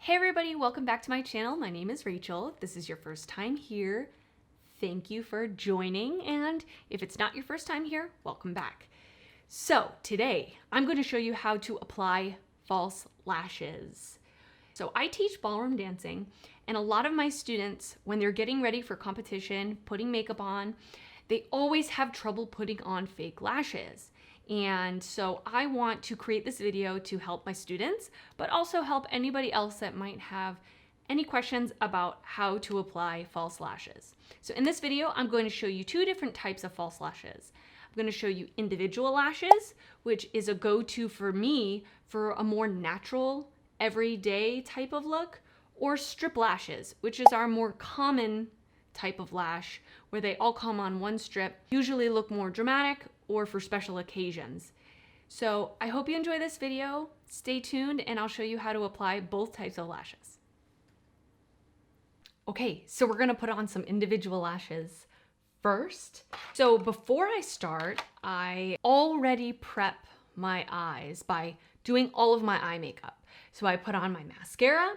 Hey everybody, welcome back to my channel. My name is Rachel. If this is your first time here, thank you for joining. And if it's not your first time here, welcome back. So today I'm going to show you how to apply false lashes. So I teach ballroom dancing, and a lot of my students, when they're getting ready for competition, putting makeup on, they always have trouble putting on fake lashes. And so I want to create this video to help my students, but also help anybody else that might have any questions about how to apply false lashes. So in this video, I'm going to show you two different types of false lashes. I'm going to show you individual lashes, which is a go-to for me for a more natural, everyday type of look, or strip lashes, which is our more common type of lash where they all come on one strip, usually look more dramatic or for special occasions. So I hope you enjoy this video. Stay tuned and I'll show you how to apply both types of lashes. Okay, so we're gonna put on some individual lashes first. So before I start, I already prep my eyes by doing all of my eye makeup. So I put on my mascara,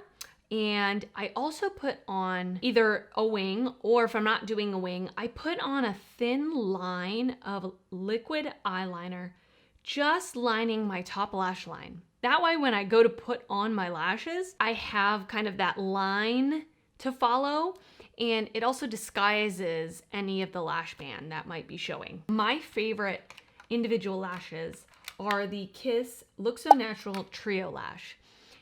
and I also put on either a wing, or if I'm not doing a wing, I put on a thin line of liquid eyeliner, just lining my top lash line. That way, when I go to put on my lashes, I have kind of that line to follow, and it also disguises any of the lash band that might be showing. My favorite individual lashes are the Kiss Look So Natural Trio Lash.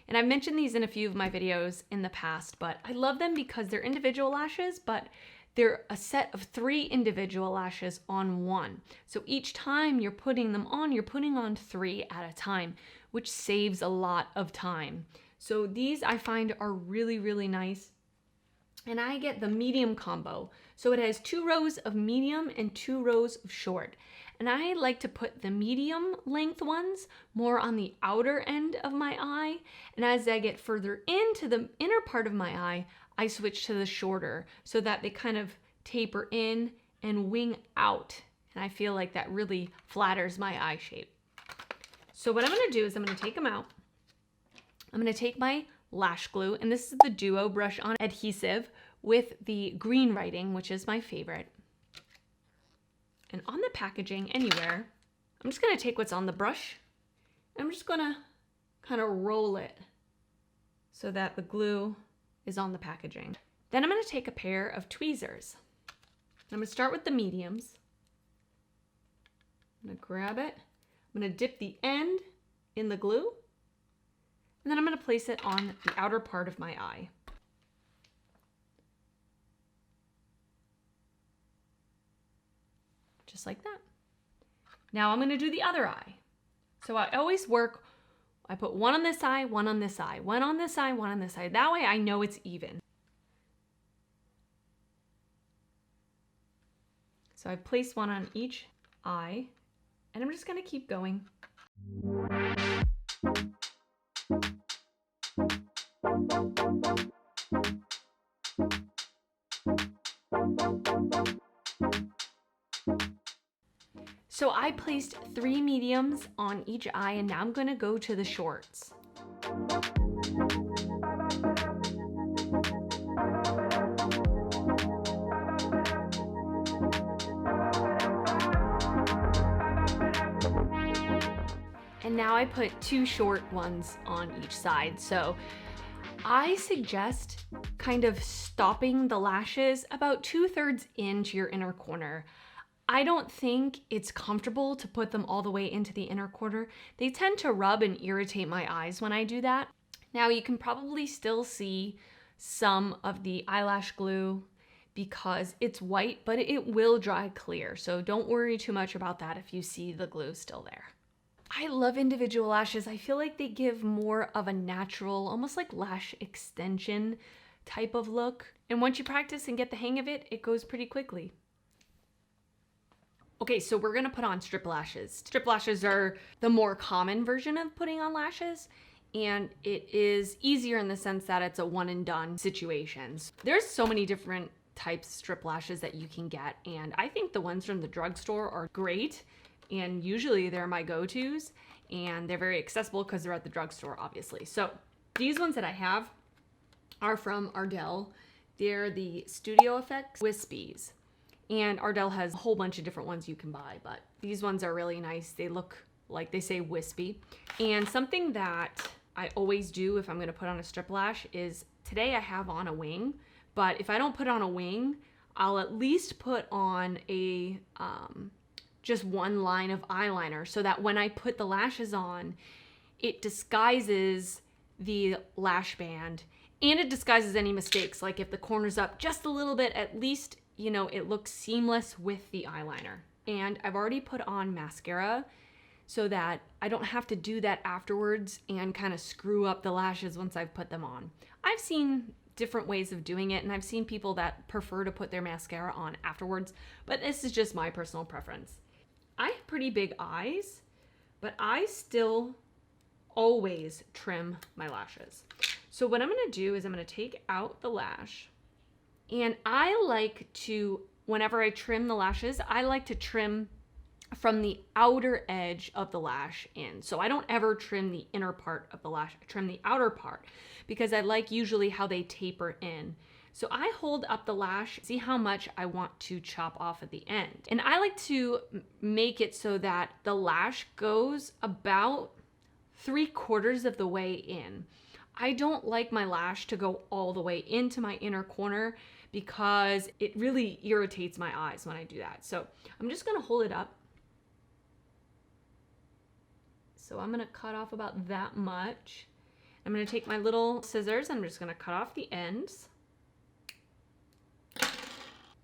And I've mentioned these in a few of my videos in the past, but I love them because they're individual lashes, but they're a set of 3 individual lashes on one. So each time you're putting them on, you're putting on 3 at a time, which saves a lot of time. So these I find are really, really nice. And I get the medium combo. So it has 2 rows of medium and 2 rows of short. And I like to put the medium length ones more on the outer end of my eye. And as I get further into the inner part of my eye, I switch to the shorter so that they kind of taper in and wing out. And I feel like that really flatters my eye shape. So what I'm gonna do is I'm gonna take them out. I'm gonna take my lash glue, and this is the Duo Brush On Adhesive with the green writing, which is my favorite. And on the packaging anywhere, I'm just gonna take what's on the brush, and I'm just gonna kind of roll it so that the glue is on the packaging. Then I'm gonna take a pair of tweezers. I'm gonna start with the mediums. I'm gonna grab it. I'm gonna dip the end in the glue, and then I'm gonna place it on the outer part of my eye. Just like that. Now I'm gonna do the other eye. So I always work, I put one on this eye, one on this eye, one on this eye, one on this eye. That way I know it's even. So I placed one on each eye, and I'm just gonna keep going. So I placed 3 mediums on each eye, and now I'm gonna go to the shorts. And now I put 2 short ones on each side. So I suggest kind of stopping the lashes about 2/3 into your inner corner. I don't think it's comfortable to put them all the way into the inner corner. They tend to rub and irritate my eyes when I do that. Now you can probably still see some of the eyelash glue because it's white, but it will dry clear. So don't worry too much about that if you see the glue still there. I love individual lashes. I feel like they give more of a natural, almost like lash extension type of look. And once you practice and get the hang of it, it goes pretty quickly. Okay, so we're gonna put on strip lashes. Strip lashes are the more common version of putting on lashes, and it is easier in the sense that it's a one and done situation. There's so many different types of strip lashes that you can get, and I think the ones from the drugstore are great, and usually they're my go-tos, and they're very accessible because they're at the drugstore, obviously. So these ones that I have are from Ardell. They're the Studio Effects Wispies. And Ardell has a whole bunch of different ones you can buy, but these ones are really nice. They look like they say wispy. And something that I always do if I'm gonna put on a strip lash is, today I have on a wing, but if I don't put on a wing, I'll at least put on a just one line of eyeliner so that when I put the lashes on, it disguises the lash band and it disguises any mistakes. Like if the corner's up just a little bit, at least, you know, it looks seamless with the eyeliner. And I've already put on mascara so that I don't have to do that afterwards and kind of screw up the lashes once I've put them on. I've seen different ways of doing it, and I've seen people that prefer to put their mascara on afterwards, but this is just my personal preference. I have pretty big eyes, but I still always trim my lashes. So what I'm gonna do is I'm gonna take out the lash, and I like to, whenever I trim the lashes, I like to trim from the outer edge of the lash in. So I don't ever trim the inner part of the lash, I trim the outer part because I like usually how they taper in. So I hold up the lash, see how much I want to chop off at the end. And I like to make it so that the lash goes about 3/4 of the way in. I don't like my lash to go all the way into my inner corner because it really irritates my eyes when I do that. So I'm just gonna hold it up. So I'm gonna cut off about that much. I'm gonna take my little scissors, I'm just gonna cut off the ends.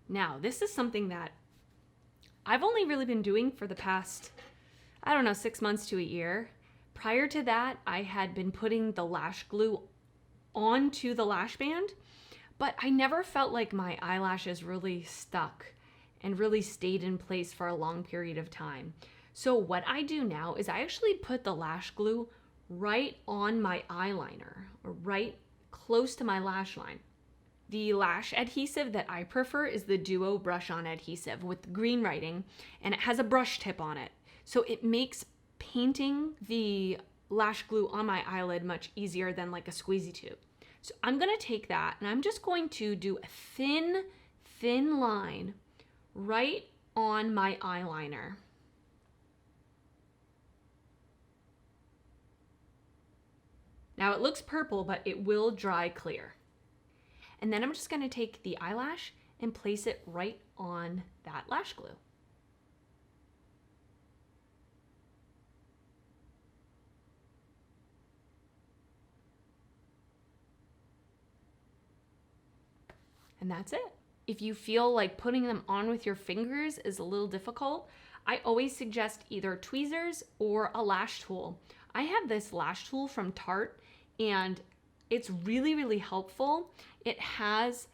Now, this is something that I've only really been doing for the past, I don't know, 6 months to a year. Prior to that, I had been putting the lash glue onto the lash band, but I never felt like my eyelashes really stuck and really stayed in place for a long period of time. So what I do now is I actually put the lash glue right on my eyeliner, or right close to my lash line. The lash adhesive that I prefer is the Duo brush-on adhesive with green writing, and it has a brush tip on it. So it makes painting the lash glue on my eyelid much easier than like a squeezy tube. So I'm gonna take that and I'm just going to do a thin line right on my eyeliner. Now it looks purple, but it will dry clear. And then I'm just gonna take the eyelash and place it right on that lash glue. And that's it. If you feel like putting them on with your fingers is a little difficult, I always suggest either tweezers or a lash tool. I have this lash tool from Tarte, and it's really, really helpful. It has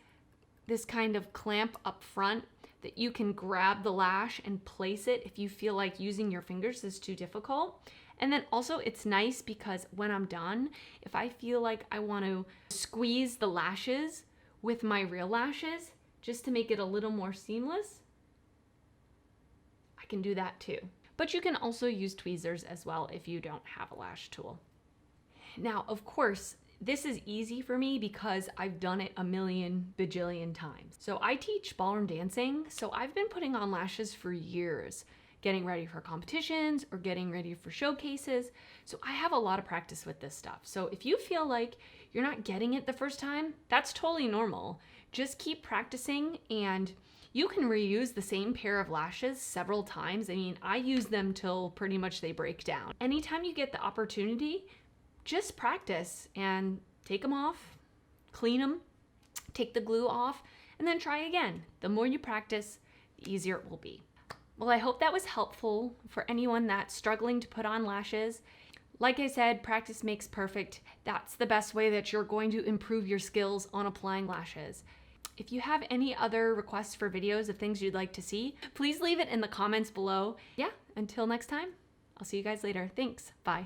this kind of clamp up front that you can grab the lash and place it if you feel like using your fingers is too difficult. And then also it's nice because when I'm done, if I feel like I want to squeeze the lashes with my real lashes just to make it a little more seamless, I can do that too. But you can also use tweezers as well if you don't have a lash tool. Now, of course, this is easy for me because I've done it a million bajillion times. So I teach ballroom dancing, so I've been putting on lashes for years, getting ready for competitions or getting ready for showcases. So I have a lot of practice with this stuff. So if you feel like you're not getting it the first time, that's totally normal. Just keep practicing, and you can reuse the same pair of lashes several times. I mean, I use them till pretty much they break down. Anytime you get the opportunity, just practice and take them off, clean them, take the glue off, and then try again. The more you practice, the easier it will be. Well, I hope that was helpful for anyone that's struggling to put on lashes. Like I said, practice makes perfect. That's the best way that you're going to improve your skills on applying lashes. If you have any other requests for videos of things you'd like to see, please leave it in the comments below. Yeah, until next time, I'll see you guys later. Thanks, bye.